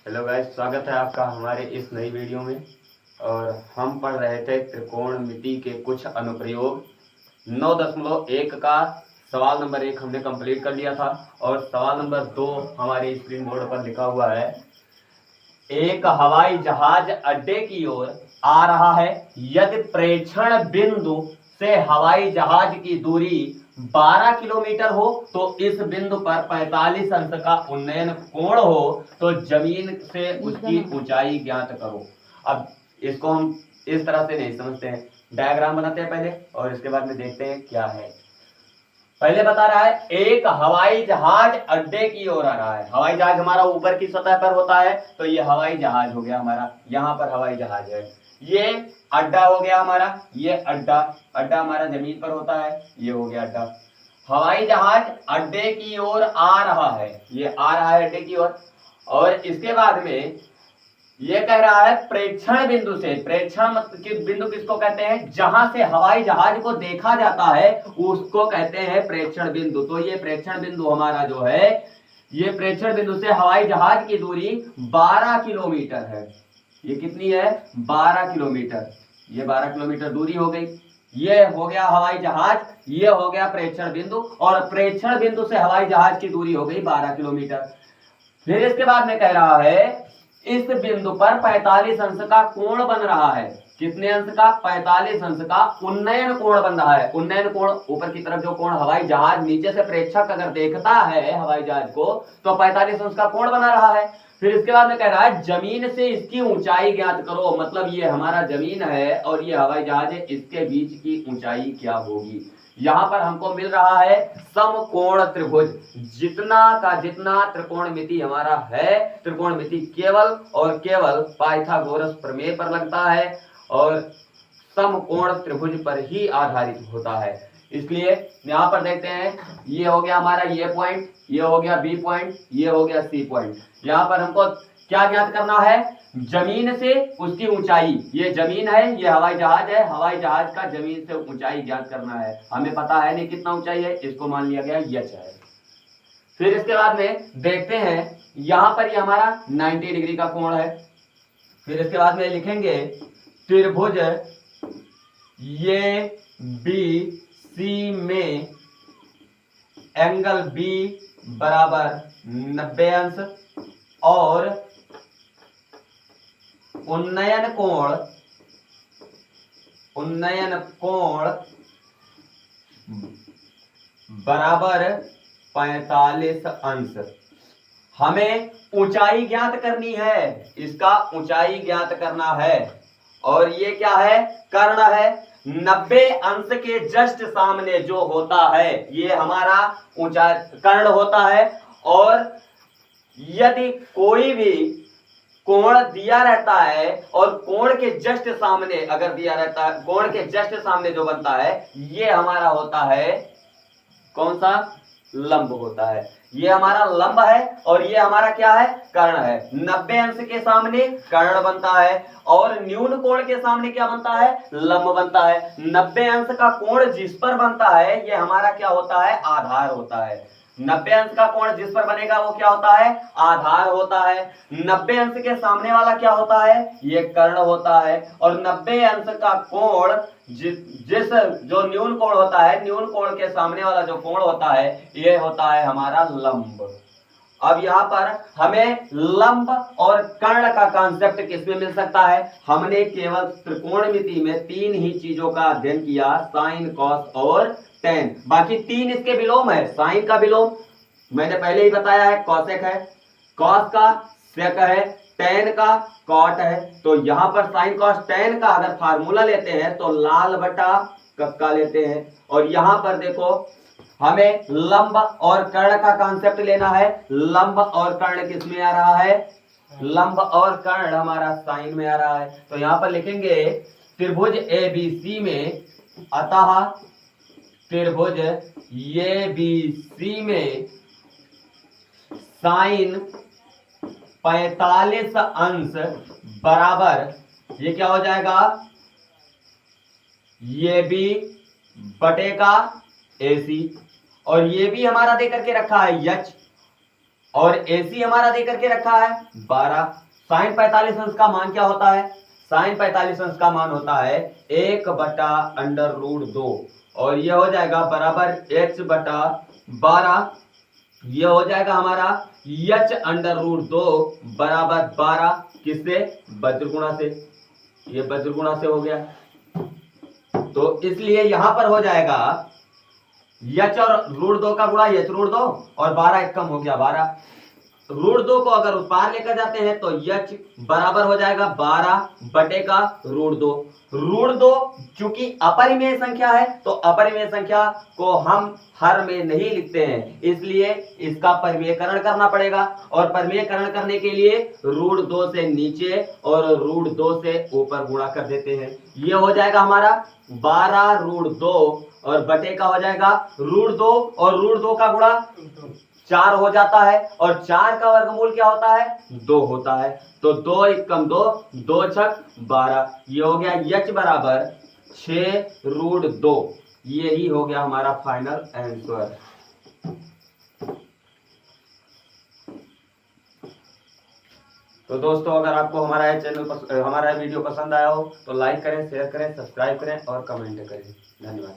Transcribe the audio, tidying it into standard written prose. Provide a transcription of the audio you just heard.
Hello guys, स्वागत है आपका हमारे इस नई वीडियो में। और हम पढ़ रहे थे त्रिकोणमिति के कुछ अनुप्रयोग। 9.1 का सवाल नंबर 1 हमने कंप्लीट कर लिया था और सवाल नंबर 2 हमारे स्क्रीन बोर्ड पर लिखा हुआ है। एक हवाई जहाज अड्डे की ओर आ रहा है। यदि प्रेक्षण बिंदु से हवाई जहाज की दूरी 12 किलोमीटर हो तो इस बिंदु पर 45 अंश का उन्नयन कोण हो तो जमीन से उसकी ऊंचाई ज्ञात करो। अब इसको हम इस तरह से नहीं समझते हैं, डायग्राम बनाते हैं पहले और इसके बाद में देखते हैं क्या है। पहले बता रहा है एक हवाई जहाज अड्डे की ओर आ रहा है। हवाई जहाज हमारा ऊपर की सतह पर होता है, तो ये हवाई जहाज हो गया हमारा। यहां पर हवाई जहाज है, ये अड्डा हो गया हमारा। ये अड्डा अड्डा हमारा जमीन पर होता है, ये हो गया अड्डा। हवाई जहाज अड्डे की ओर आ रहा है, ये आ रहा है अड्डे की ओर। और इसके बाद में ये कह रहा है प्रेक्षण बिंदु से। प्रेक्षण बिंदु किसको कहते हैं? जहां से हवाई जहाज को देखा जाता है उसको कहते हैं प्रेक्षण बिंदु। तो ये प्रेक्षण बिंदु हमारा जो है, ये प्रेक्षण बिंदु से हवाई जहाज की दूरी 12 किलोमीटर है। ये कितनी है? 12 किलोमीटर। ये 12 किलोमीटर दूरी हो गई। ये हो गया हवाई जहाज, ये हो गया प्रेक्षण बिंदु, और प्रेक्षण बिंदु से हवाई जहाज की दूरी हो गई 12 किलोमीटर। फिर इसके बाद में कह रहा है इस बिंदु पर 45 अंश का कोण बन रहा है। कितने अंश का? 45 अंश का उन्नयन कोण बन रहा है। उन्नयन कोण, ऊपर की तरफ जो कोण हवाई जहाज नीचे से प्रेक्षक अगर देखता है हवाई जहाज को तो 45 अंश का कोण बना रहा है। फिर इसके बाद में कह रहा है जमीन से इसकी ऊंचाई ज्ञात करो। मतलब ये हमारा जमीन है और ये हवाई जहाज है, इसके बीच की ऊंचाई क्या होगी। यहां पर हमको मिल रहा है समकोण त्रिभुज। जितना का जितना त्रिकोणमिति हमारा है, त्रिकोणमिति केवल और केवल पाइथागोरस प्रमेय पर लगता है और समकोण त्रिभुज पर ही आधारित होता है। इसलिए यहां पर देखते हैं, ये हो गया हमारा ये पॉइंट, ये हो गया बी पॉइंट, ये हो गया सी पॉइंट। यहां पर हमको क्या ज्ञात करना है? जमीन से उसकी ऊंचाई। ये जमीन है, ये हवाई जहाज है, हवाई जहाज का जमीन से ऊंचाई ज्ञात करना है। हमें पता है नहीं कितना ऊंचाई है, इसको मान लिया गया यच है। फिर इसके बाद में देखते हैं, यहां पर ये हमारा 90 डिग्री का कोण है। फिर इसके बाद में लिखेंगे त्रिभुज ये बी सी में एंगल बी बराबर 90 अंश और उन्नयन कोण बराबर 45 अंश। हमें ऊंचाई ज्ञात करनी है, इसका ऊंचाई ज्ञात करना है। और ये क्या है? कर्ण है। 90 अंश के जस्ट सामने जो होता है ये हमारा ऊंचाई कर्ण होता है। और यदि कोई भी कोण दिया रहता है और कोण के जस्ट सामने अगर दिया रहता है, कोण के जस्ट सामने जो बनता है ये हमारा होता है कौन सा? लंब होता है। ये हमारा लंब है और ये हमारा क्या है? कर्ण है। 90 अंश के सामने कर्ण बनता है और न्यून कोण के सामने क्या बनता है? लंब बनता है। 90 अंश का कोण जिस पर बनता है ये हमारा क्या होता है? आधार होता है। 90 अंश का कोण जिस पर बनेगा वो क्या होता है? आधार होता है। 90 अंश के सामने वाला क्या होता है? ये कर्ण होता है। और 90 अंश का कोण जिस जो न्यून कोण होता है, न्यून कोण के सामने वाला जो कोण होता है ये होता है हमारा लंब। अब यहां पर हमें लंब और कर्ण का कॉन्सेप्ट किसमें मिल सकता है? हमने केवल त्रिकोणमिति में 3 ही चीजों का अध्ययन किया, साइन, कॉस और टेन। बाकी 3 इसके विलोम है। साइन का विलोम मैंने पहले ही बताया है, कॉसेक है। कॉस का सेक है। टेन का कॉट है। तो यहां पर साइन कॉस टेन का अगर फार्मूला लेते हैं तो लाल बटा कक्का लेते हैं। और यहां पर देखो हमें लंब और कर्ण का कॉन्सेप्ट लेना है। लंब और कर्ण किस में आ रहा है? लंब और कर्ण हमारा साइन में आ रहा है। तो यहां पर लिखेंगे त्रिभुज एबीसी में, अतः त्रिभुज ये बी सी में साइन 45 अंश बराबर, ये क्या हो जाएगा? ये बी बटे का एसी। और ये भी हमारा दे करके रखा है यच। और AC हमारा दे करके रखा है 12। साइन 45 अंश का मान क्या होता है? साइन 45 अंश का मान होता है 1/√2 और ये हो जाएगा बराबर h/12। ये हो जाएगा हमारा h√2 बराबर 12 किससे? वज्रगुणा से। ये वज्रगुणा से हो गया, तो इसलिए यहां पर हो जाएगा h और √2 का गुणा h√2 और 12 एक कम हो गया 12। √2 को अगर उस पार लेकर जाते हैं तो h बराबर हो जाएगा 12/√2। √2 चूंकि अपरिमेय संख्या है तो अपरिमेय संख्या को हम हर में नहीं लिखते हैं, इसलिए इसका परिमेयकरण करना पड़ेगा। और परिमेयकरण करने के लिए √2 से नीचे और √2 से ऊपर गुणा कर देते हैं। ये हो जाएगा हमारा 12√2 और बटे का हो जाएगा √2 और √2 का गुणा 4 हो जाता है और 4 का वर्गमूल क्या होता है? 2 होता है। तो 2 एकम 2, 2 छक 12। ये हो गया h बराबर 6√2। यही हो गया हमारा फाइनल आंसर। तो दोस्तों अगर आपको हमारा हमारा वीडियो पसंद आया हो तो लाइक करें, शेयर करें, सब्सक्राइब करें और कमेंट करें। धन्यवाद।